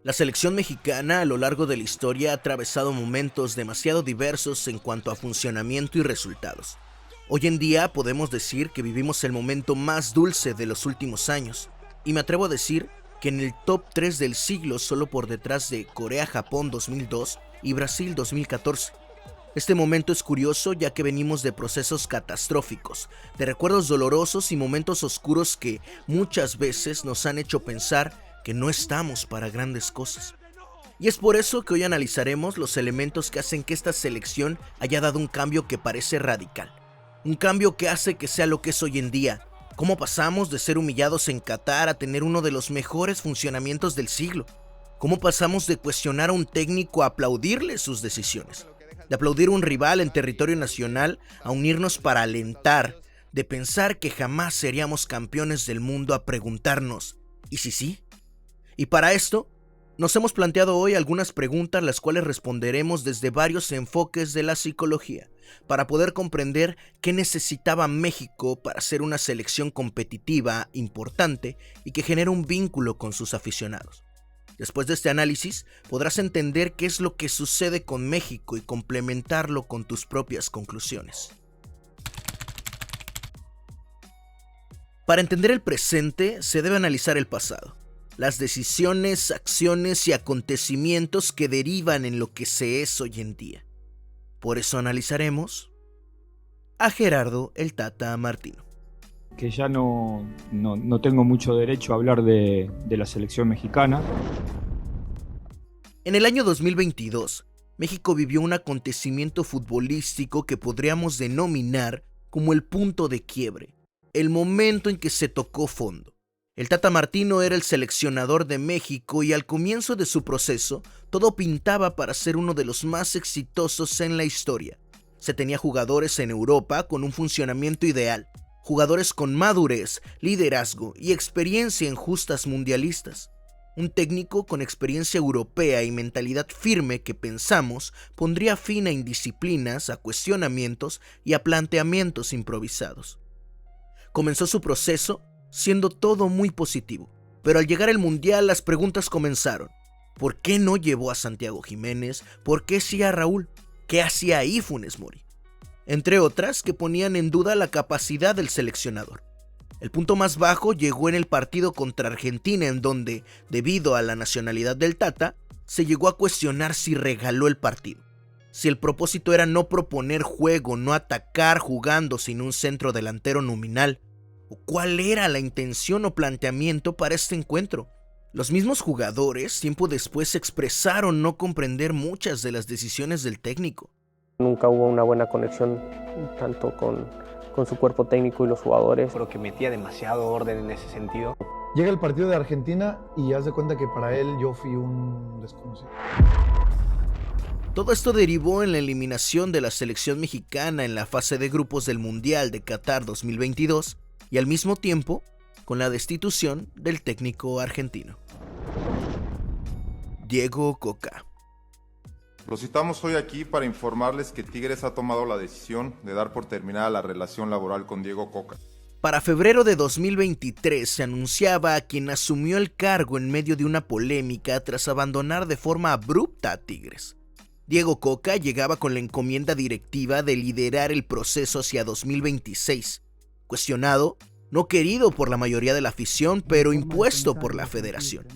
La selección mexicana a lo largo de la historia ha atravesado momentos demasiado diversos en cuanto a funcionamiento y resultados. Hoy en día podemos decir que vivimos el momento más dulce de los últimos años, y me atrevo a decir que en el top 3 del siglo, solo por detrás de Corea-Japón 2002 y Brasil 2014. Este momento es curioso ya que venimos de procesos catastróficos, de recuerdos dolorosos y momentos oscuros que muchas veces nos han hecho pensar que no estamos para grandes cosas. Y es por eso que hoy analizaremos los elementos que hacen que esta selección haya dado un cambio que parece radical. Un cambio que hace que sea lo que es hoy en día. Cómo pasamos de ser humillados en Qatar a tener uno de los mejores funcionamientos del siglo. Cómo pasamos de cuestionar a un técnico a aplaudirle sus decisiones. De aplaudir a un rival en territorio nacional a unirnos para alentar. De pensar que jamás seríamos campeones del mundo a preguntarnos, ¿y si sí? Y para esto, nos hemos planteado hoy algunas preguntas las cuales responderemos desde varios enfoques de la psicología, para poder comprender qué necesitaba México para ser una selección competitiva, importante y que genere un vínculo con sus aficionados. Después de este análisis, podrás entender qué es lo que sucede con México y complementarlo con tus propias conclusiones. Para entender el presente, se debe analizar el pasado. Las decisiones, acciones y acontecimientos que derivan en lo que se es hoy en día. Por eso analizaremos a Gerardo el Tata Martino. Que ya no tengo mucho derecho a hablar de la selección mexicana. En el año 2022, México vivió un acontecimiento futbolístico que podríamos denominar como el punto de quiebre, el momento en que se tocó fondo. El Tata Martino era el seleccionador de México y al comienzo de su proceso, todo pintaba para ser uno de los más exitosos en la historia. Se tenía jugadores en Europa con un funcionamiento ideal, jugadores con madurez, liderazgo y experiencia en justas mundialistas. Un técnico con experiencia europea y mentalidad firme que pensamos pondría fin a indisciplinas, a cuestionamientos y a planteamientos improvisados. Comenzó su proceso siendo todo muy positivo, pero al llegar el Mundial las preguntas comenzaron. ¿Por qué no llevó a Santiago Jiménez? ¿Por qué sí a Raúl? ¿Qué hacía ahí Funes Mori? Entre otras que ponían en duda la capacidad del seleccionador. El punto más bajo llegó en el partido contra Argentina, en donde, debido a la nacionalidad del Tata, se llegó a cuestionar si regaló el partido. Si el propósito era no proponer juego, no atacar jugando sin un centro delantero nominal, o cuál era la intención o planteamiento para este encuentro. Los mismos jugadores tiempo después expresaron no comprender muchas de las decisiones del técnico. Nunca hubo una buena conexión tanto con su cuerpo técnico y los jugadores. Creo que metía demasiado orden en ese sentido. Llega el partido de Argentina y haz de cuenta que para él yo fui un desconocido. Todo esto derivó en la eliminación de la selección mexicana en la fase de grupos del Mundial de Qatar 2022 y al mismo tiempo con la destitución del técnico argentino. Diego Coca. Los citamos hoy aquí para informarles que Tigres ha tomado la decisión de dar por terminada la relación laboral con Diego Coca. Para febrero de 2023 se anunciaba a quien asumió el cargo en medio de una polémica tras abandonar de forma abrupta a Tigres. Diego Coca llegaba con la encomienda directiva de liderar el proceso hacia 2026. Cuestionado, no querido por la mayoría de la afición, pero impuesto por la federación.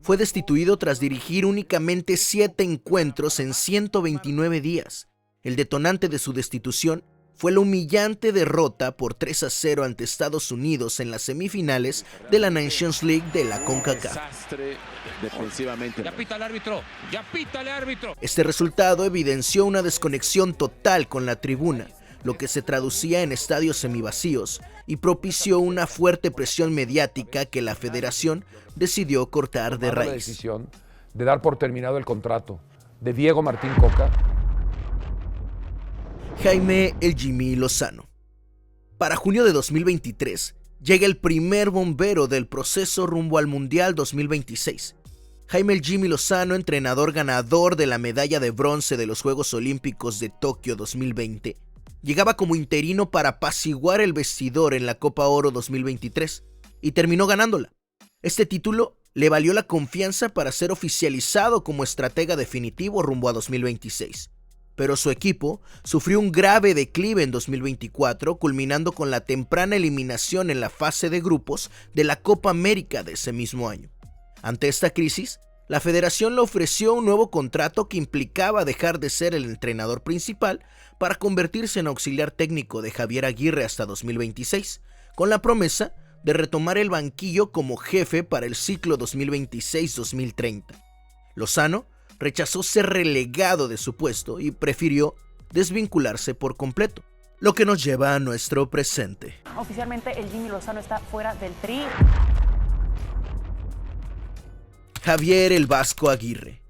Fue destituido tras dirigir únicamente 7 encuentros en 129 días. El detonante de su destitución fue la humillante derrota por 3-0 ante Estados Unidos en las semifinales de la Nations League de la CONCACAF. Ya pita el árbitro. Este resultado evidenció una desconexión total con la tribuna, lo que se traducía en estadios semivacíos y propició una fuerte presión mediática que la federación decidió cortar de raíz. La decisión de dar por terminado el contrato de Diego Martín Coca. Jaime El Jimmy Lozano. Para junio de 2023 llega el primer bombero del proceso rumbo al Mundial 2026. Jaime El Jimmy Lozano, entrenador ganador de la medalla de bronce de los Juegos Olímpicos de Tokio 2020, llegaba como interino para apaciguar el vestidor en la Copa Oro 2023 y terminó ganándola. Este título le valió la confianza para ser oficializado como estratega definitivo rumbo a 2026. Pero su equipo sufrió un grave declive en 2024, culminando con la temprana eliminación en la fase de grupos de la Copa América de ese mismo año. Ante esta crisis, la federación le ofreció un nuevo contrato que implicaba dejar de ser el entrenador principal para convertirse en auxiliar técnico de Javier Aguirre hasta 2026, con la promesa de retomar el banquillo como jefe para el ciclo 2026-2030. Lozano rechazó ser relegado de su puesto y prefirió desvincularse por completo, lo que nos lleva a nuestro presente. Oficialmente el Jimmy Lozano está fuera del Tri. Javier el Vasco Aguirre.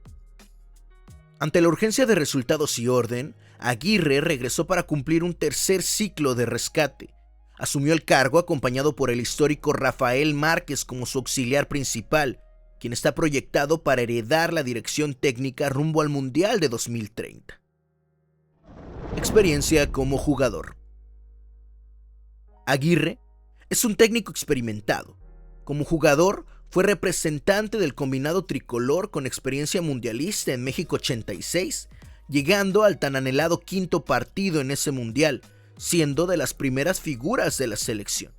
Ante la urgencia de resultados y orden, Aguirre regresó para cumplir un tercer ciclo de rescate. Asumió el cargo acompañado por el histórico Rafael Márquez como su auxiliar principal, quien está proyectado para heredar la dirección técnica rumbo al Mundial de 2030. Experiencia como jugador. Aguirre es un técnico experimentado. Como jugador, fue representante del combinado tricolor con experiencia mundialista en México 86, llegando al tan anhelado quinto partido en ese mundial, siendo de las primeras figuras de la selección.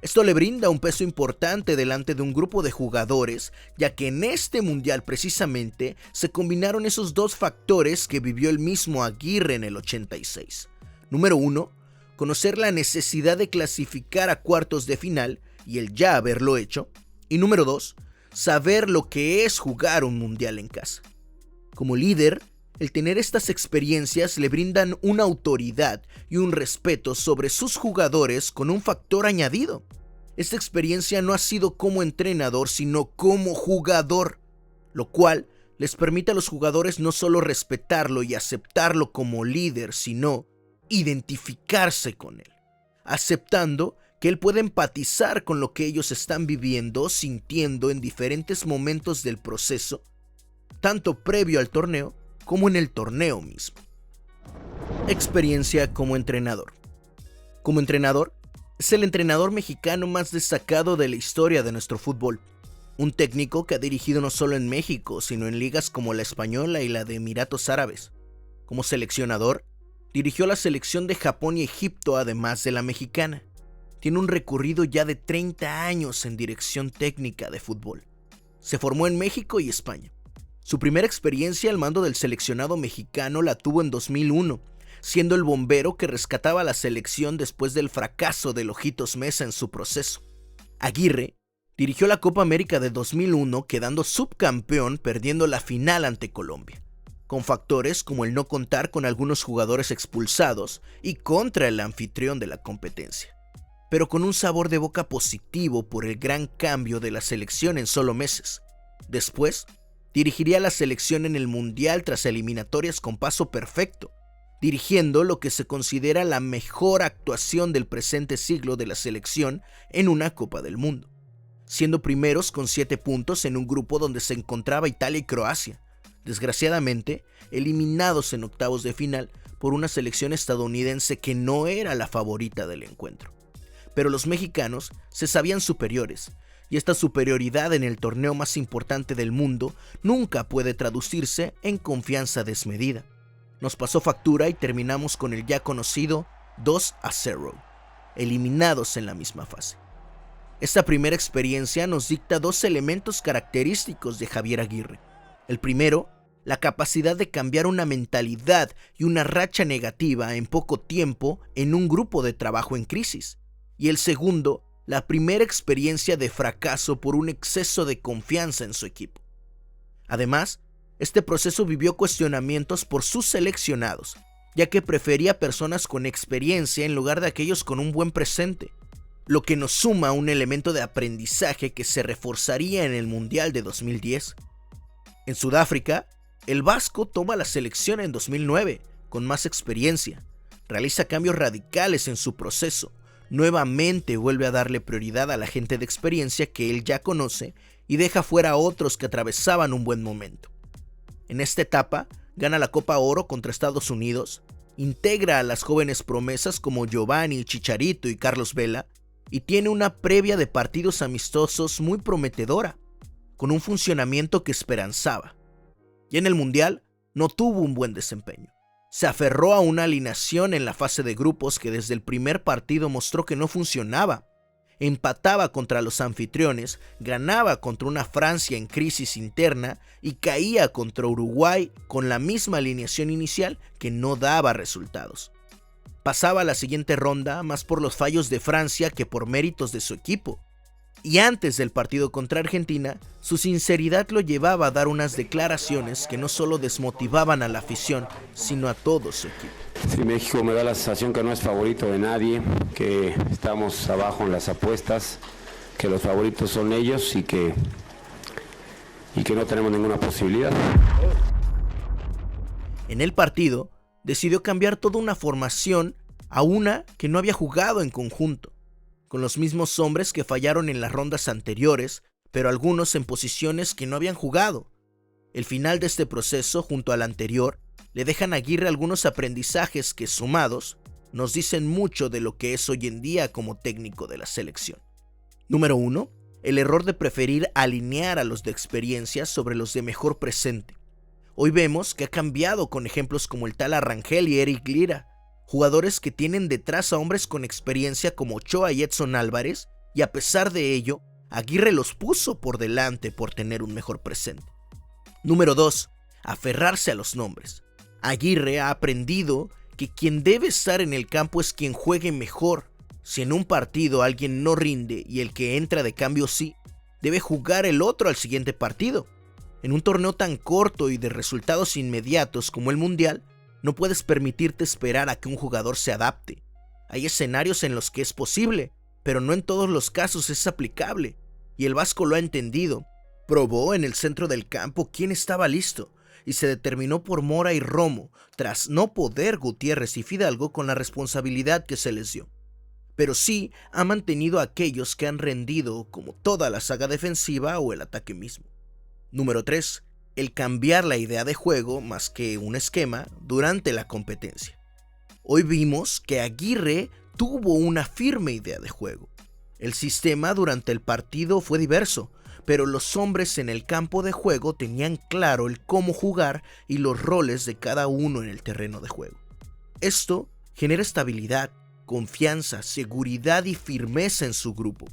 Esto le brinda un peso importante delante de un grupo de jugadores, ya que en este mundial precisamente se combinaron esos dos factores que vivió el mismo Aguirre en el 86. Número 1, conocer la necesidad de clasificar a cuartos de final y el ya haberlo hecho. Y número 2, saber lo que es jugar un mundial en casa. Como líder, el tener estas experiencias le brindan una autoridad y un respeto sobre sus jugadores con un factor añadido. Esta experiencia no ha sido como entrenador, sino como jugador, lo cual les permite a los jugadores no solo respetarlo y aceptarlo como líder, sino identificarse con él, aceptando que él puede empatizar con lo que ellos están viviendo, sintiendo en diferentes momentos del proceso, tanto previo al torneo como en el torneo mismo. Experiencia como entrenador. Como entrenador, es el entrenador mexicano más destacado de la historia de nuestro fútbol. Un técnico que ha dirigido no solo en México, sino en ligas como la española y la de Emiratos Árabes. Como seleccionador, dirigió la selección de Japón y Egipto, además de la mexicana. Tiene un recorrido ya de 30 años en dirección técnica de fútbol. Se formó en México y España. Su primera experiencia al mando del seleccionado mexicano la tuvo en 2001, siendo el bombero que rescataba a la selección después del fracaso del Ojitos Meza en su proceso. Aguirre dirigió la Copa América de 2001, quedando subcampeón perdiendo la final ante Colombia, con factores como el no contar con algunos jugadores expulsados y contra el anfitrión de la competencia, pero con un sabor de boca positivo por el gran cambio de la selección en solo meses. Después, dirigiría la selección en el Mundial tras eliminatorias con paso perfecto, dirigiendo lo que se considera la mejor actuación del presente siglo de la selección en una Copa del Mundo, siendo primeros con 7 puntos en un grupo donde se encontraba Italia y Croacia, desgraciadamente eliminados en octavos de final por una selección estadounidense que no era la favorita del encuentro. Pero los mexicanos se sabían superiores, y esta superioridad en el torneo más importante del mundo nunca puede traducirse en confianza desmedida. Nos pasó factura y terminamos con el ya conocido 2-0, eliminados en la misma fase. Esta primera experiencia nos dicta 2 elementos característicos de Javier Aguirre. El primero, la capacidad de cambiar una mentalidad y una racha negativa en poco tiempo en un grupo de trabajo en crisis. Y el segundo, la primera experiencia de fracaso por un exceso de confianza en su equipo. Además, este proceso vivió cuestionamientos por sus seleccionados, ya que prefería personas con experiencia en lugar de aquellos con un buen presente, lo que nos suma un elemento de aprendizaje que se reforzaría en el Mundial de 2010. En Sudáfrica, el Vasco toma la selección en 2009, con más experiencia, realiza cambios radicales en su proceso, nuevamente vuelve a darle prioridad a la gente de experiencia que él ya conoce y deja fuera a otros que atravesaban un buen momento. En esta etapa, gana la Copa Oro contra Estados Unidos, integra a las jóvenes promesas como Giovanni, Chicharito y Carlos Vela, y tiene una previa de partidos amistosos muy prometedora, con un funcionamiento que esperanzaba. Y en el Mundial no tuvo un buen desempeño. Se aferró a una alineación en la fase de grupos que desde el primer partido mostró que no funcionaba. Empataba contra los anfitriones, ganaba contra una Francia en crisis interna y caía contra Uruguay con la misma alineación inicial que no daba resultados. Pasaba a la siguiente ronda más por los fallos de Francia que por méritos de su equipo. Y antes del partido contra Argentina, su sinceridad lo llevaba a dar unas declaraciones que no solo desmotivaban a la afición, sino a todo su equipo. Sí, México me da la sensación que no es favorito de nadie, que estamos abajo en las apuestas, que los favoritos son ellos y que no tenemos ninguna posibilidad. En el partido, decidió cambiar toda una formación a una que no había jugado en conjunto, con los mismos hombres que fallaron en las rondas anteriores, pero algunos en posiciones que no habían jugado. El final de este proceso, junto al anterior, le dejan a Aguirre algunos aprendizajes que, sumados, nos dicen mucho de lo que es hoy en día como técnico de la selección. Número 1. El error de preferir alinear a los de experiencia sobre los de mejor presente. Hoy vemos que ha cambiado con ejemplos como el tal Arrangel y Eric Lira, jugadores que tienen detrás a hombres con experiencia como Ochoa y Edson Álvarez, y a pesar de ello, Aguirre los puso por delante por tener un mejor presente. Número 2. Aferrarse a los nombres. Aguirre ha aprendido que quien debe estar en el campo es quien juegue mejor. Si en un partido alguien no rinde y el que entra de cambio sí, debe jugar el otro al siguiente partido. En un torneo tan corto y de resultados inmediatos como el Mundial, no puedes permitirte esperar a que un jugador se adapte. Hay escenarios en los que es posible, pero no en todos los casos es aplicable. Y el Vasco lo ha entendido. Probó en el centro del campo quién estaba listo, y se determinó por Mora y Romo, tras no poder Gutiérrez y Fidalgo con la responsabilidad que se les dio. Pero sí ha mantenido a aquellos que han rendido, como toda la saga defensiva o el ataque mismo. Número 3. El cambiar la idea de juego más que un esquema durante la competencia. Hoy vimos que Aguirre tuvo una firme idea de juego. El sistema durante el partido fue diverso, pero los hombres en el campo de juego tenían claro el cómo jugar y los roles de cada uno en el terreno de juego. Esto genera estabilidad, confianza, seguridad y firmeza en su grupo.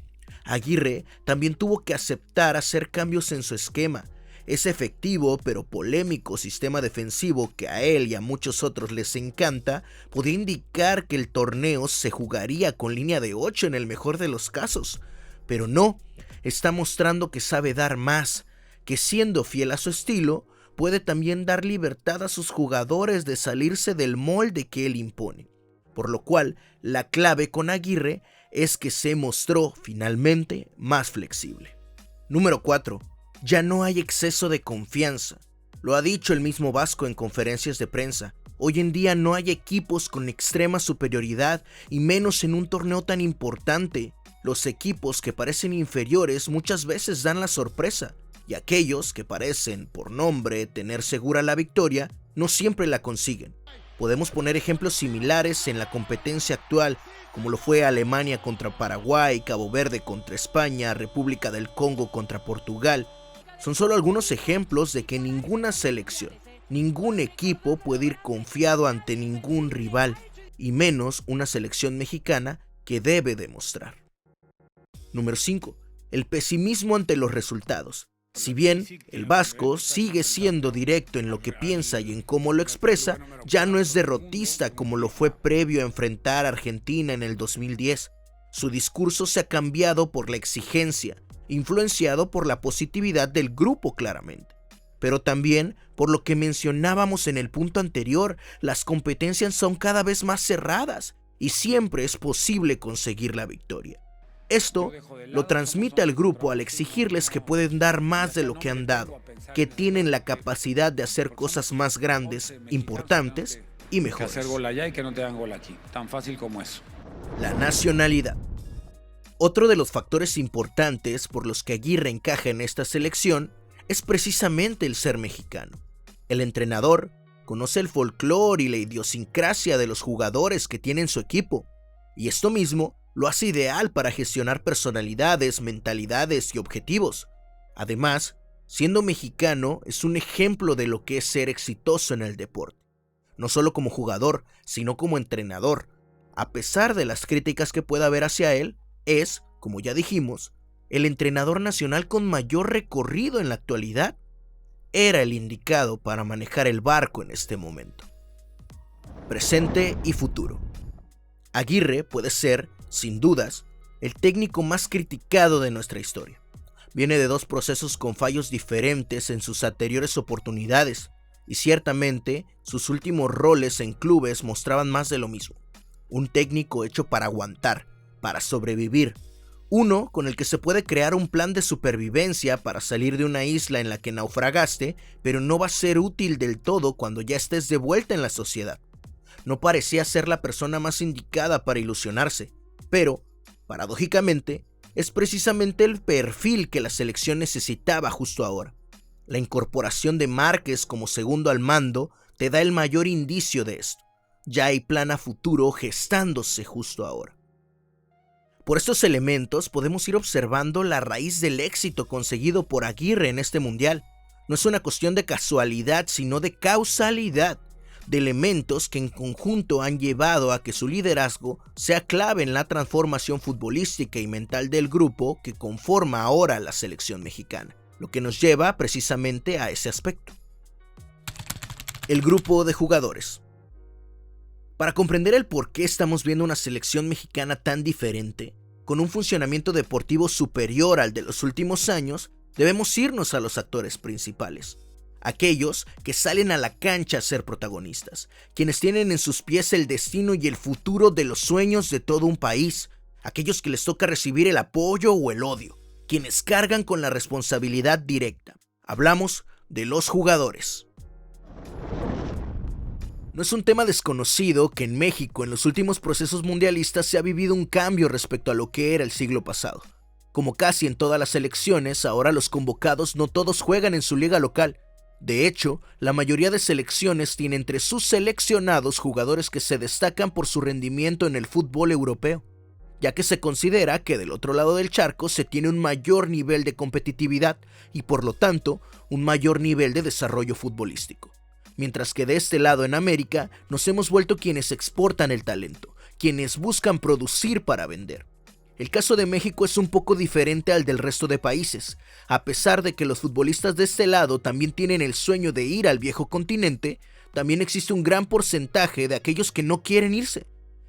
Aguirre también tuvo que aceptar hacer cambios en su esquema. Ese efectivo pero polémico sistema defensivo que a él y a muchos otros les encanta podía indicar que el torneo se jugaría con línea de 8 en el mejor de los casos, pero no, está mostrando que sabe dar más, que siendo fiel a su estilo puede también dar libertad a sus jugadores de salirse del molde que él impone, por lo cual la clave con Aguirre es que se mostró finalmente más flexible. Número 4. Ya no hay exceso de confianza. Lo ha dicho el mismo Vasco en conferencias de prensa. Hoy en día no hay equipos con extrema superioridad y menos en un torneo tan importante. Los equipos que parecen inferiores muchas veces dan la sorpresa y aquellos que parecen, por nombre, tener segura la victoria, no siempre la consiguen. Podemos poner ejemplos similares en la competencia actual, como lo fue Alemania contra Paraguay, Cabo Verde contra España, República del Congo contra Portugal. Son solo algunos ejemplos de que ninguna selección, ningún equipo puede ir confiado ante ningún rival, y menos una selección mexicana que debe demostrar. Número 5. El pesimismo ante los resultados. Si bien el Vasco sigue siendo directo en lo que piensa y en cómo lo expresa, ya no es derrotista como lo fue previo a enfrentar a Argentina en el 2010. Su discurso se ha cambiado por la exigencia, influenciado por la positividad del grupo claramente, pero también por lo que mencionábamos en el punto anterior, las competencias son cada vez más cerradas y siempre es posible conseguir la victoria. Esto lo transmite al grupo al exigirles que pueden dar más de lo que han dado, que tienen la capacidad de hacer cosas más grandes, importantes y mejores. Que hacer gol allá y que no te dan gol aquí, tan fácil como eso. La nacionalidad. Otro de los factores importantes por los que Aguirre encaja en esta selección es precisamente el ser mexicano. El entrenador conoce el folclore y la idiosincrasia de los jugadores que tienen su equipo, y esto mismo lo hace ideal para gestionar personalidades, mentalidades y objetivos. Además, siendo mexicano es un ejemplo de lo que es ser exitoso en el deporte, no solo como jugador, sino como entrenador. A pesar de las críticas que pueda haber hacia él, es, como ya dijimos, el entrenador nacional con mayor recorrido en la actualidad. Era el indicado para manejar el barco en este momento. Presente y futuro. Aguirre puede ser, sin dudas, el técnico más criticado de nuestra historia. Viene de dos procesos con fallos diferentes en sus anteriores oportunidades, y ciertamente sus últimos roles en clubes mostraban más de lo mismo. Un técnico hecho para aguantar, para sobrevivir. Uno con el que se puede crear un plan de supervivencia para salir de una isla en la que naufragaste, pero no va a ser útil del todo cuando ya estés de vuelta en la sociedad. No parecía ser la persona más indicada para ilusionarse, pero, paradójicamente, es precisamente el perfil que la selección necesitaba justo ahora. La incorporación de Márquez como segundo al mando te da el mayor indicio de esto. Ya hay plan a futuro gestándose justo ahora. Por estos elementos podemos ir observando la raíz del éxito conseguido por Aguirre en este mundial. No es una cuestión de casualidad, sino de causalidad, de elementos que en conjunto han llevado a que su liderazgo sea clave en la transformación futbolística y mental del grupo que conforma ahora la selección mexicana, lo que nos lleva precisamente a ese aspecto. El grupo de jugadores. Para comprender el por qué estamos viendo una selección mexicana tan diferente, con un funcionamiento deportivo superior al de los últimos años, debemos irnos a los actores principales. Aquellos que salen a la cancha a ser protagonistas, quienes tienen en sus pies el destino y el futuro de los sueños de todo un país, aquellos que les toca recibir el apoyo o el odio, quienes cargan con la responsabilidad directa. Hablamos de los jugadores. No es un tema desconocido que en México en los últimos procesos mundialistas se ha vivido un cambio respecto a lo que era el siglo pasado. Como casi en todas las selecciones, ahora los convocados no todos juegan en su liga local. De hecho, la mayoría de selecciones tiene entre sus seleccionados jugadores que se destacan por su rendimiento en el fútbol europeo, ya que se considera que del otro lado del charco se tiene un mayor nivel de competitividad y por lo tanto un mayor nivel de desarrollo futbolístico. Mientras que de este lado en América nos hemos vuelto quienes exportan el talento, quienes buscan producir para vender. El caso de México es un poco diferente al del resto de países. A pesar de que los futbolistas de este lado también tienen el sueño de ir al viejo continente, también existe un gran porcentaje de aquellos que no quieren irse,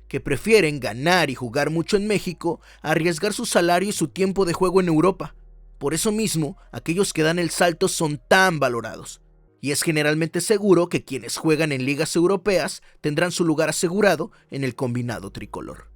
que prefieren ganar y jugar mucho en México a arriesgar su salario y su tiempo de juego en Europa. Por eso mismo, aquellos que dan el salto son tan valorados. Y es generalmente seguro que quienes juegan en ligas europeas tendrán su lugar asegurado en el combinado tricolor.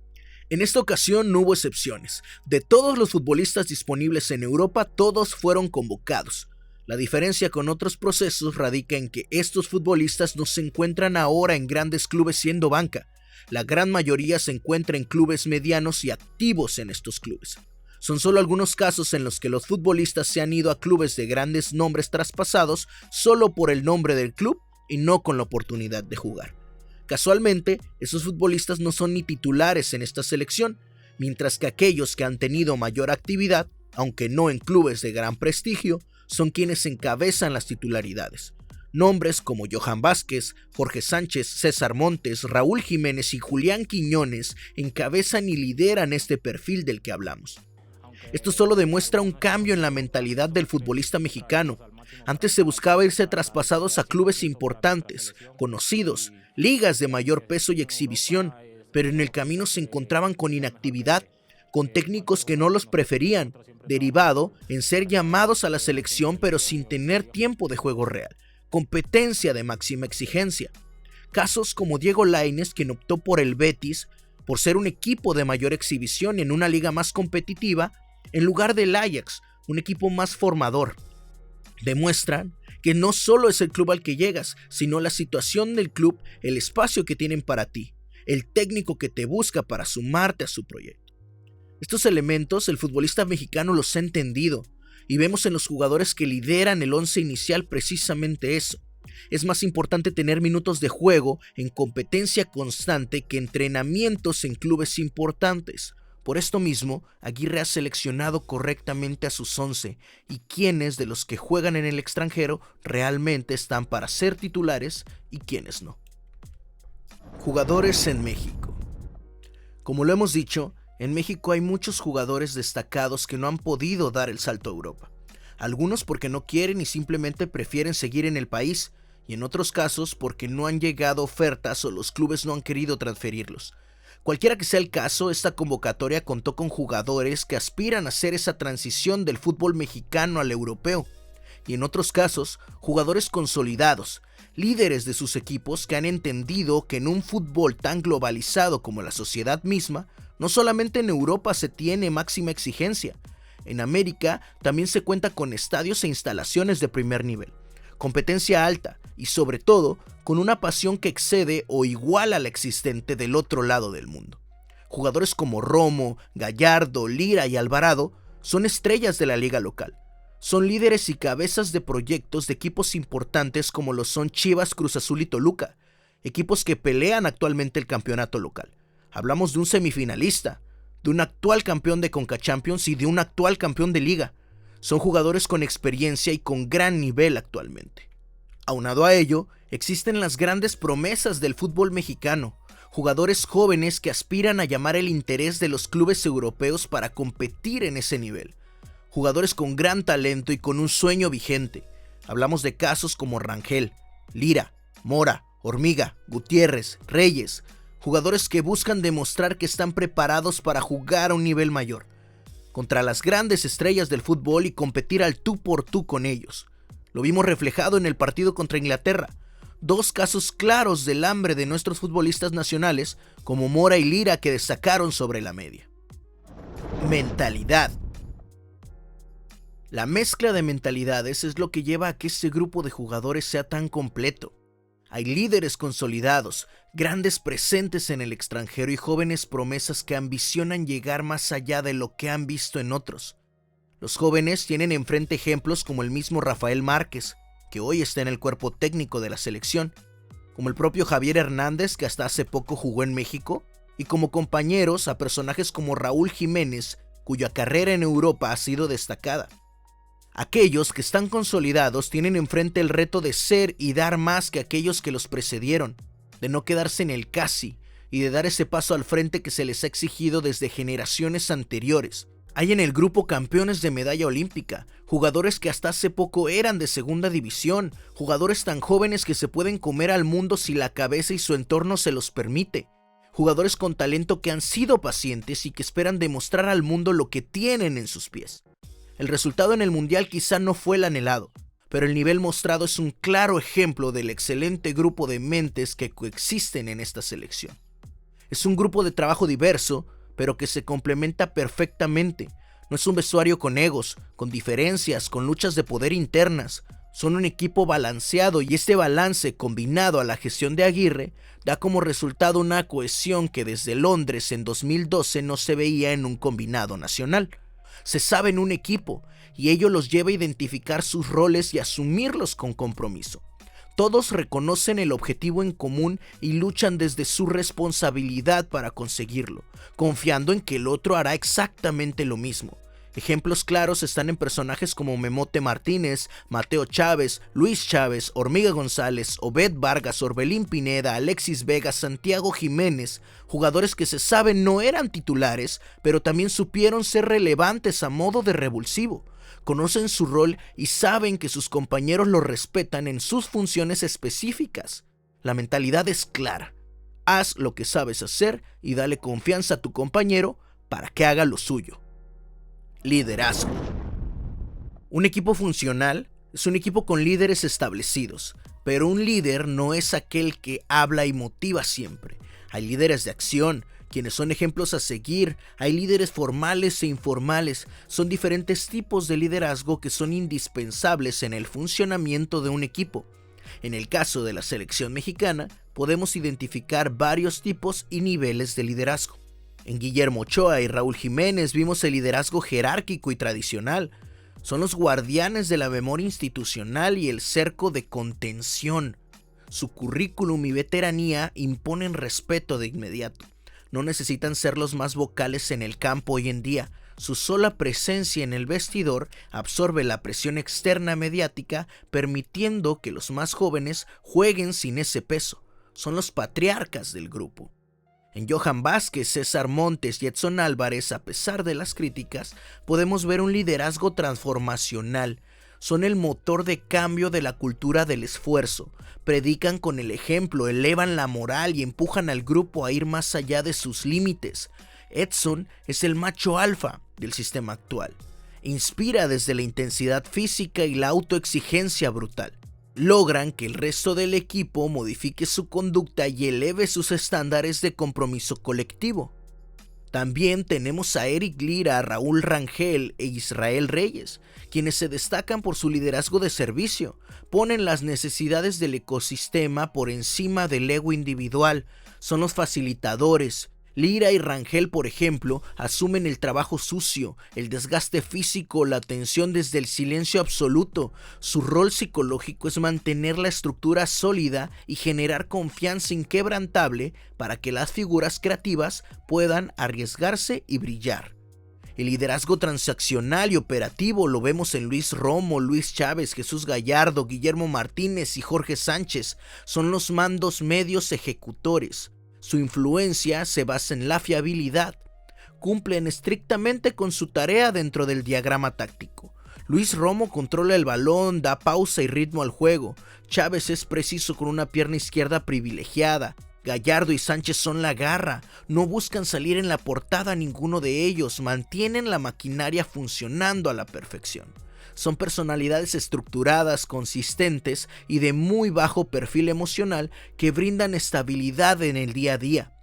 En esta ocasión no hubo excepciones. De todos los futbolistas disponibles en Europa, todos fueron convocados. La diferencia con otros procesos radica en que estos futbolistas no se encuentran ahora en grandes clubes siendo banca. La gran mayoría se encuentra en clubes medianos y activos en estos clubes. Son solo algunos casos en los que los futbolistas se han ido a clubes de grandes nombres traspasados solo por el nombre del club y no con la oportunidad de jugar. Casualmente, esos futbolistas no son ni titulares en esta selección, mientras que aquellos que han tenido mayor actividad, aunque no en clubes de gran prestigio, son quienes encabezan las titularidades. Nombres como Johan Vázquez, Jorge Sánchez, César Montes, Raúl Jiménez y Julián Quiñones encabezan y lideran este perfil del que hablamos. Esto solo demuestra un cambio en la mentalidad del futbolista mexicano. Antes se buscaba irse traspasados a clubes importantes, conocidos, ligas de mayor peso y exhibición, pero en el camino se encontraban con inactividad, con técnicos que no los preferían, derivado en ser llamados a la selección pero sin tener tiempo de juego real, competencia de máxima exigencia. Casos como Diego Lainez, quien optó por el Betis, por ser un equipo de mayor exhibición en una liga más competitiva, en lugar del Ajax, un equipo más formador. Demuestran que no solo es el club al que llegas, sino la situación del club, el espacio que tienen para ti, el técnico que te busca para sumarte a su proyecto. Estos elementos el futbolista mexicano los ha entendido y vemos en los jugadores que lideran el once inicial precisamente eso. Es más importante tener minutos de juego en competencia constante que entrenamientos en clubes importantes. Por esto mismo, Aguirre ha seleccionado correctamente a sus 11 y quiénes de los que juegan en el extranjero realmente están para ser titulares y quiénes no. Jugadores en México. Como lo hemos dicho, en México hay muchos jugadores destacados que no han podido dar el salto a Europa. Algunos porque no quieren y simplemente prefieren seguir en el país, y en otros casos porque no han llegado ofertas o los clubes no han querido transferirlos. Cualquiera que sea el caso, esta convocatoria contó con jugadores que aspiran a hacer esa transición del fútbol mexicano al europeo, y en otros casos, jugadores consolidados, líderes de sus equipos que han entendido que en un fútbol tan globalizado como la sociedad misma, no solamente en Europa se tiene máxima exigencia, en América también se cuenta con estadios e instalaciones de primer nivel, competencia alta y sobre todo con una pasión que excede o iguala a la existente del otro lado del mundo. Jugadores como Romo, Gallardo, Lira y Alvarado son estrellas de la liga local. Son líderes y cabezas de proyectos de equipos importantes como lo son Chivas, Cruz Azul y Toluca, equipos que pelean actualmente el campeonato local. Hablamos de un semifinalista, de un actual campeón de Conca Champions y de un actual campeón de liga. Son jugadores con experiencia y con gran nivel actualmente. Aunado a ello, existen las grandes promesas del fútbol mexicano, jugadores jóvenes que aspiran a llamar el interés de los clubes europeos para competir en ese nivel. Jugadores con gran talento y con un sueño vigente. Hablamos de casos como Rangel, Lira, Mora, Hormiga, Gutiérrez, Reyes, jugadores que buscan demostrar que están preparados para jugar a un nivel mayor, contra las grandes estrellas del fútbol y competir al tú por tú con ellos. Lo vimos reflejado en el partido contra Inglaterra. Dos casos claros del hambre de nuestros futbolistas nacionales, como Mora y Lira, que destacaron sobre la media. Mentalidad. La mezcla de mentalidades es lo que lleva a que este grupo de jugadores sea tan completo. Hay líderes consolidados, grandes presentes en el extranjero y jóvenes promesas que ambicionan llegar más allá de lo que han visto en otros. Los jóvenes tienen enfrente ejemplos como el mismo Rafael Márquez, que hoy está en el cuerpo técnico de la selección, como el propio Javier Hernández, que hasta hace poco jugó en México, y como compañeros a personajes como Raúl Jiménez, cuya carrera en Europa ha sido destacada. Aquellos que están consolidados tienen enfrente el reto de ser y dar más que aquellos que los precedieron, de no quedarse en el casi y de dar ese paso al frente que se les ha exigido desde generaciones anteriores. Hay en el grupo campeones de medalla olímpica, jugadores que hasta hace poco eran de segunda división, jugadores tan jóvenes que se pueden comer al mundo si la cabeza y su entorno se los permite, jugadores con talento que han sido pacientes y que esperan demostrar al mundo lo que tienen en sus pies. El resultado en el Mundial quizá no fue el anhelado, pero el nivel mostrado es un claro ejemplo del excelente grupo de mentes que coexisten en esta selección. Es un grupo de trabajo diverso, pero que se complementa perfectamente. No es un vestuario con egos, con diferencias, con luchas de poder internas. Son un equipo balanceado y este balance, combinado a la gestión de Aguirre, da como resultado una cohesión que desde Londres en 2012 no se veía en un combinado nacional. Se sabe en un equipo y ello los lleva a identificar sus roles y asumirlos con compromiso. Todos reconocen el objetivo en común y luchan desde su responsabilidad para conseguirlo, confiando en que el otro hará exactamente lo mismo. Ejemplos claros están en personajes como Memote Martínez, Mateo Chávez, Luis Chávez, Hormiga González, Obed Vargas, Orbelín Pineda, Alexis Vega, Santiago Jiménez, jugadores que se saben no eran titulares, pero también supieron ser relevantes a modo de revulsivo. Conocen su rol y saben que sus compañeros lo respetan en sus funciones específicas. La mentalidad es clara. Haz lo que sabes hacer y dale confianza a tu compañero para que haga lo suyo. Liderazgo. Un equipo funcional es un equipo con líderes establecidos, pero un líder no es aquel que habla y motiva siempre. Hay líderes de acción, quienes son ejemplos a seguir. Hay líderes formales e informales. Son diferentes tipos de liderazgo que son indispensables en el funcionamiento de un equipo. En el caso de la selección mexicana, podemos identificar varios tipos y niveles de liderazgo. En Guillermo Ochoa y Raúl Jiménez vimos el liderazgo jerárquico y tradicional. Son los guardianes de la memoria institucional y el cerco de contención. Su currículum y veteranía imponen respeto de inmediato. No necesitan ser los más vocales en el campo hoy en día. Su sola presencia en el vestidor absorbe la presión externa mediática, permitiendo que los más jóvenes jueguen sin ese peso. Son los patriarcas del grupo. En Johan Vázquez, César Montes y Edson Álvarez, a pesar de las críticas, podemos ver un liderazgo transformacional. Son el motor de cambio de la cultura del esfuerzo. Predican con el ejemplo, elevan la moral y empujan al grupo a ir más allá de sus límites. Edson es el macho alfa del sistema actual. Inspira desde la intensidad física y la autoexigencia brutal. Logran que el resto del equipo modifique su conducta y eleve sus estándares de compromiso colectivo. También tenemos a Eric Lira, Raúl Rangel e Israel Reyes, quienes se destacan por su liderazgo de servicio. Ponen las necesidades del ecosistema por encima del ego individual. Son los facilitadores. Lira y Rangel, por ejemplo, asumen el trabajo sucio, el desgaste físico, la tensión desde el silencio absoluto. Su rol psicológico es mantener la estructura sólida y generar confianza inquebrantable para que las figuras creativas puedan arriesgarse y brillar. El liderazgo transaccional y operativo lo vemos en Luis Romo, Luis Chávez, Jesús Gallardo, Guillermo Martínez y Jorge Sánchez. Son los mandos medios ejecutores. Su influencia se basa en la fiabilidad. Cumplen estrictamente con su tarea dentro del diagrama táctico. Luis Romo controla el balón, da pausa y ritmo al juego. Chávez es preciso con una pierna izquierda privilegiada. Gallardo y Sánchez son la garra. No buscan salir en la portada ninguno de ellos. Mantienen la maquinaria funcionando a la perfección. Son personalidades estructuradas, consistentes y de muy bajo perfil emocional que brindan estabilidad en el día a día.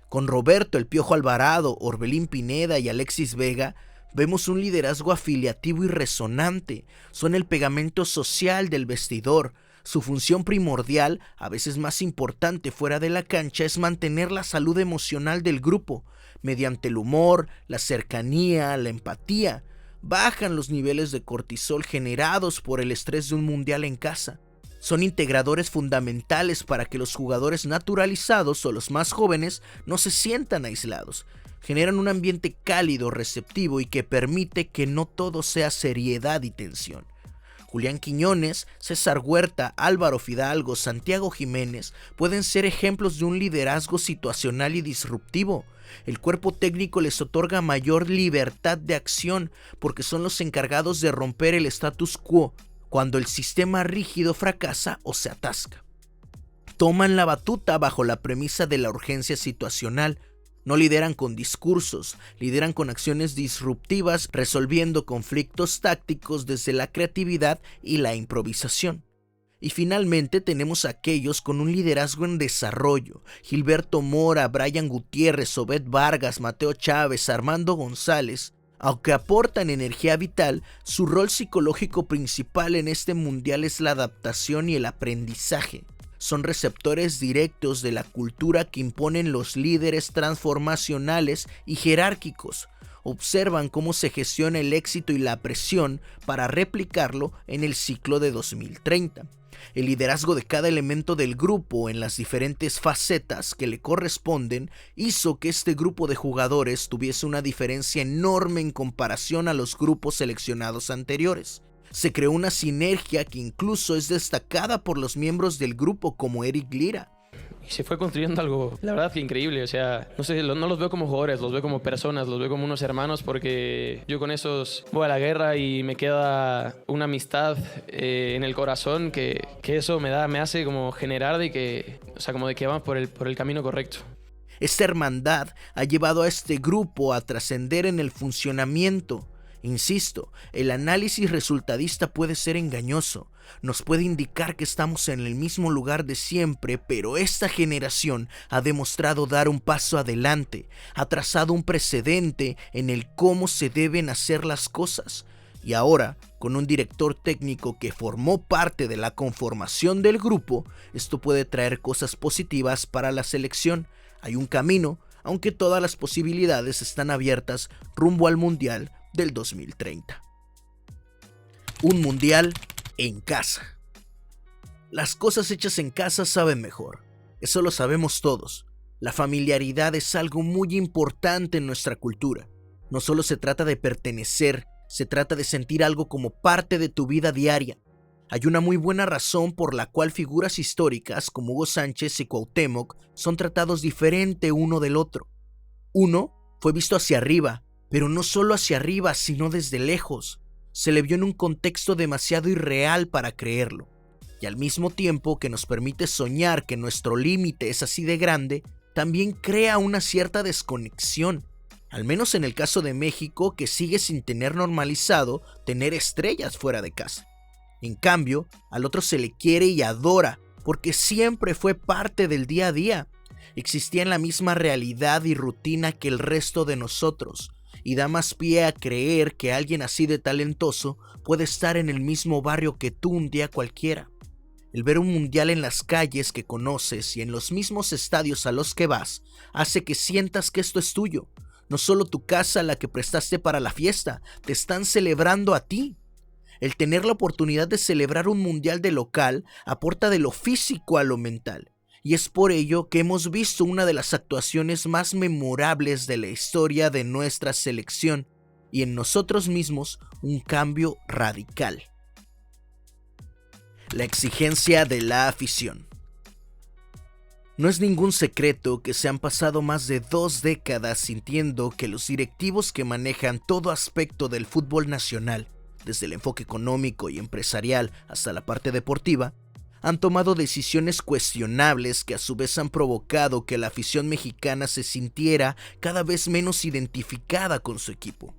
Con Roberto El Piojo Alvarado, Orbelín Pineda y Alexis Vega, vemos un liderazgo afiliativo y resonante. Son el pegamento social del vestidor. Su función primordial, a veces más importante fuera de la cancha, es mantener la salud emocional del grupo, mediante el humor, la cercanía, la empatía. Bajan los niveles de cortisol generados por el estrés de un mundial en casa. Son integradores fundamentales para que los jugadores naturalizados o los más jóvenes no se sientan aislados. Generan un ambiente cálido, receptivo y que permite que no todo sea seriedad y tensión. Julián Quiñones, César Huerta, Álvaro Fidalgo, Santiago Jiménez pueden ser ejemplos de un liderazgo situacional y disruptivo. El cuerpo técnico les otorga mayor libertad de acción porque son los encargados de romper el status quo cuando el sistema rígido fracasa o se atasca. Toman la batuta bajo la premisa de la urgencia situacional. No lideran con discursos, lideran con acciones disruptivas, resolviendo conflictos tácticos desde la creatividad y la improvisación. Y finalmente tenemos a aquellos con un liderazgo en desarrollo: Gilberto Mora, Brian Gutiérrez, Obed Vargas, Mateo Chávez, Armando González. Aunque aportan energía vital, su rol psicológico principal en este mundial es la adaptación y el aprendizaje. Son receptores directos de la cultura que imponen los líderes transformacionales y jerárquicos. Observan cómo se gestiona el éxito y la presión para replicarlo en el ciclo de 2030. El liderazgo de cada elemento del grupo en las diferentes facetas que le corresponden hizo que este grupo de jugadores tuviese una diferencia enorme en comparación a los grupos seleccionados anteriores. Se creó una sinergia que incluso es destacada por los miembros del grupo como Eric Lira. Y se fue construyendo algo, la verdad que increíble. O sea, no sé, no los veo como jugadores, los veo como personas, los veo como unos hermanos, porque yo con esos voy a la guerra y me queda una amistad en el corazón que eso me hace como generar de que, o sea, como de que vamos por el camino correcto. Esta hermandad ha llevado a este grupo a trascender en el funcionamiento. Insisto, el análisis resultadista puede ser engañoso, nos puede indicar que estamos en el mismo lugar de siempre, pero esta generación ha demostrado dar un paso adelante, ha trazado un precedente en el cómo se deben hacer las cosas. Y ahora, con un director técnico que formó parte de la conformación del grupo, esto puede traer cosas positivas para la selección. Hay un camino, aunque todas las posibilidades están abiertas rumbo al Mundial del 2030. Un mundial en casa. Las cosas hechas en casa saben mejor, eso lo sabemos todos. La familiaridad es algo muy importante en nuestra cultura. No solo se trata de pertenecer, se trata de sentir algo como parte de tu vida diaria. Hay una muy buena razón por la cual figuras históricas como Hugo Sánchez y Cuauhtémoc son tratados diferente uno del otro. Uno fue visto hacia arriba, pero no solo hacia arriba, sino desde lejos. Se le vio en un contexto demasiado irreal para creerlo. Y al mismo tiempo que nos permite soñar que nuestro límite es así de grande, también crea una cierta desconexión. Al menos en el caso de México, que sigue sin tener normalizado tener estrellas fuera de casa. En cambio, al otro se le quiere y adora, porque siempre fue parte del día a día. Existía en la misma realidad y rutina que el resto de nosotros, y da más pie a creer que alguien así de talentoso puede estar en el mismo barrio que tú un día cualquiera. El ver un mundial en las calles que conoces y en los mismos estadios a los que vas hace que sientas que esto es tuyo. No solo tu casa la que prestaste para la fiesta, te están celebrando a ti. El tener la oportunidad de celebrar un mundial de local aporta de lo físico a lo mental. Y es por ello que hemos visto una de las actuaciones más memorables de la historia de nuestra selección y en nosotros mismos un cambio radical. La exigencia de la afición. No es ningún secreto que se han pasado más de 2 décadas sintiendo que los directivos que manejan todo aspecto del fútbol nacional, desde el enfoque económico y empresarial hasta la parte deportiva, han tomado decisiones cuestionables que a su vez han provocado que la afición mexicana se sintiera cada vez menos identificada con su equipo.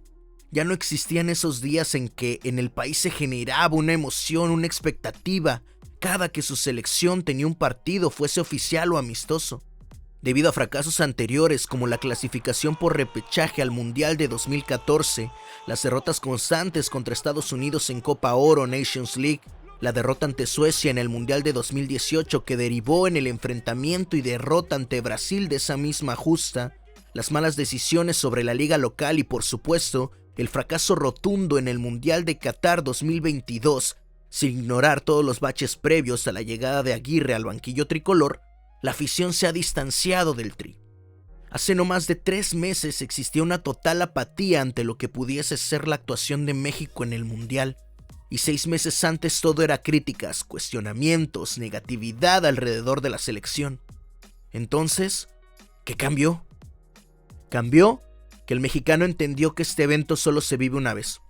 Ya no existían esos días en que en el país se generaba una emoción, una expectativa, cada que su selección tenía un partido, fuese oficial o amistoso. Debido a fracasos anteriores como la clasificación por repechaje al Mundial de 2014, las derrotas constantes contra Estados Unidos en Copa Oro Nations League, la derrota ante Suecia en el Mundial de 2018 que derivó en el enfrentamiento y derrota ante Brasil de esa misma justa, las malas decisiones sobre la liga local y por supuesto el fracaso rotundo en el Mundial de Qatar 2022, sin ignorar todos los baches previos a la llegada de Aguirre al banquillo tricolor, la afición se ha distanciado del Tri. Hace no más de 3 meses existía una total apatía ante lo que pudiese ser la actuación de México en el Mundial, y 6 meses antes todo era críticas, cuestionamientos, negatividad alrededor de la selección. Entonces, ¿qué cambió? Cambió que el mexicano entendió que este evento solo se vive una vez.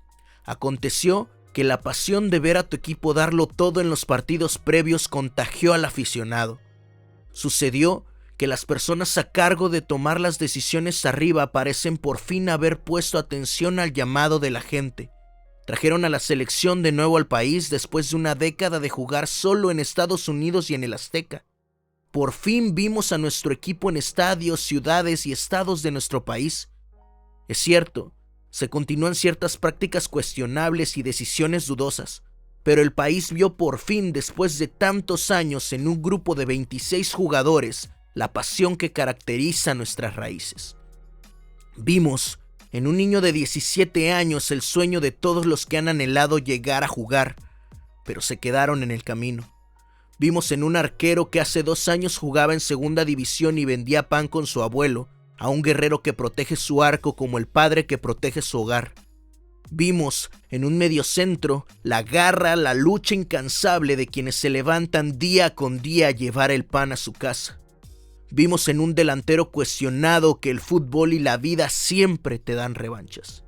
Aconteció que la pasión de ver a tu equipo darlo todo en los partidos previos contagió al aficionado. Sucedió que las personas a cargo de tomar las decisiones arriba parecen por fin haber puesto atención al llamado de la gente. Trajeron a la selección de nuevo al país después de una década de jugar solo en Estados Unidos y en el Azteca. Por fin vimos a nuestro equipo en estadios, ciudades y estados de nuestro país. Es cierto, se continúan ciertas prácticas cuestionables y decisiones dudosas, pero el país vio por fin, después de tantos años en un grupo de 26 jugadores, la pasión que caracteriza nuestras raíces. Vimos en un niño de 17 años el sueño de todos los que han anhelado llegar a jugar, pero se quedaron en el camino. Vimos en un arquero que hace 2 años jugaba en segunda división y vendía pan con su abuelo, a un guerrero que protege su arco como el padre que protege su hogar. Vimos en un mediocentro la garra, la lucha incansable de quienes se levantan día con día a llevar el pan a su casa. Vimos en un delantero cuestionado que el fútbol y la vida siempre te dan revanchas.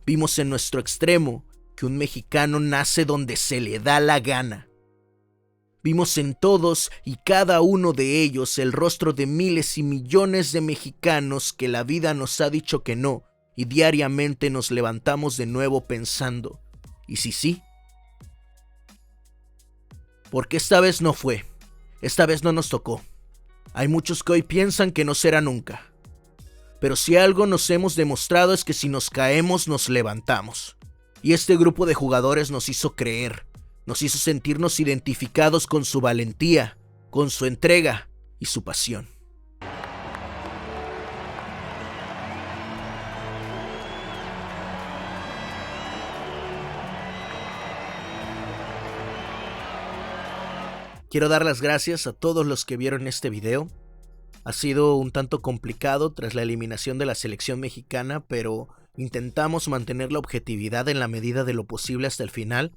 Vimos en nuestro extremo que un mexicano nace donde se le da la gana. Vimos en todos y cada uno de ellos el rostro de miles y millones de mexicanos que la vida nos ha dicho que no, y diariamente nos levantamos de nuevo pensando, ¿y si sí? Porque esta vez no fue, esta vez no nos tocó. Hay muchos que hoy piensan que no será nunca. Pero si algo nos hemos demostrado es que si nos caemos nos levantamos. Y este grupo de jugadores nos hizo creer. Nos hizo sentirnos identificados con su valentía, con su entrega y su pasión. Quiero dar las gracias a todos los que vieron este video. Ha sido un tanto complicado tras la eliminación de la selección mexicana, pero intentamos mantener la objetividad en la medida de lo posible hasta el final.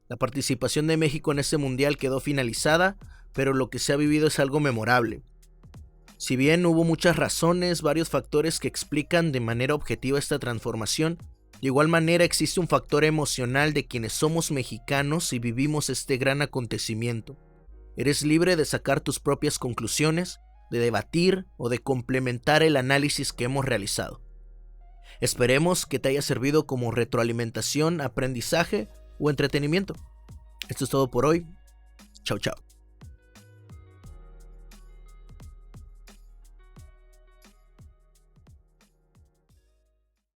La participación de México en este mundial quedó finalizada, pero lo que se ha vivido es algo memorable. Si bien hubo muchas razones, varios factores que explican de manera objetiva esta transformación, de igual manera existe un factor emocional de quienes somos mexicanos y vivimos este gran acontecimiento. Eres libre de sacar tus propias conclusiones, de debatir o de complementar el análisis que hemos realizado. Esperemos que te haya servido como retroalimentación, aprendizaje o entretenimiento. Esto es todo por hoy. Chao, chao.